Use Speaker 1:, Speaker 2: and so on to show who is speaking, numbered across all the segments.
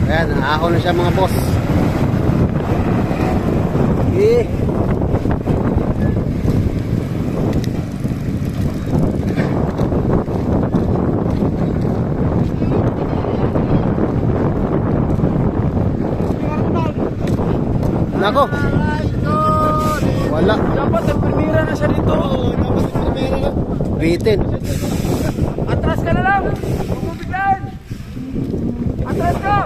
Speaker 1: Ayan, ahon na siya mga boss. Okay. Nako. Wala.
Speaker 2: Dapat nagprimera na siya dito.
Speaker 1: Dapat nagprimera na. Bitin.
Speaker 2: Atras ka na lang. Bumubiglan. Atras ka.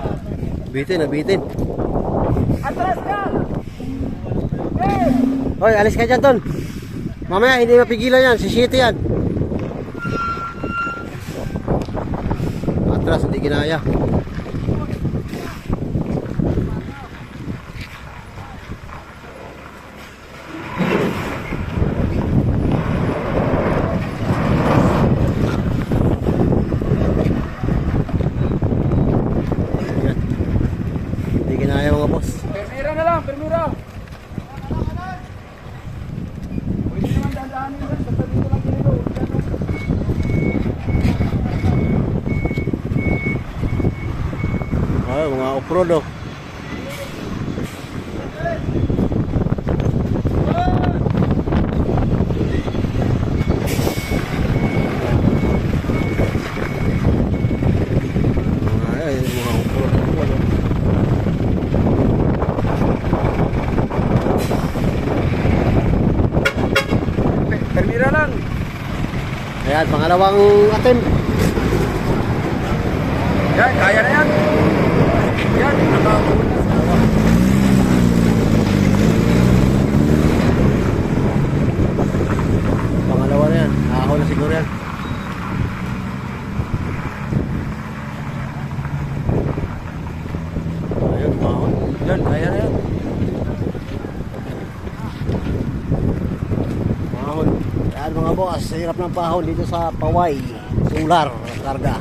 Speaker 1: Bitin na bitin.
Speaker 2: Atras ka. Hey.
Speaker 1: Hoy, alis ka dyan, Ton. Mamaya hindi mapigilan yan. Si City yan. Atras, hindi ginaya. Hindi ginaya mga boss.
Speaker 2: Permira na lang, permira. Pwede naman dadaanin yan. Basta dito lang dito.
Speaker 1: Ay, mga off-road oh. Ay, mga off-road oh.
Speaker 2: Permira lang.
Speaker 1: Ayan, pangalawang attempt.
Speaker 2: Yan, kaya na yan. Yan, nakakawin na siya.
Speaker 1: Pangalawa na yan. Ahon na siguro yan. Ayun, ahon.
Speaker 2: Yan, kaya na yan.
Speaker 1: Ahon. Ayan mga boss, hirap ng pahon dito sa Paway. Solar, karga.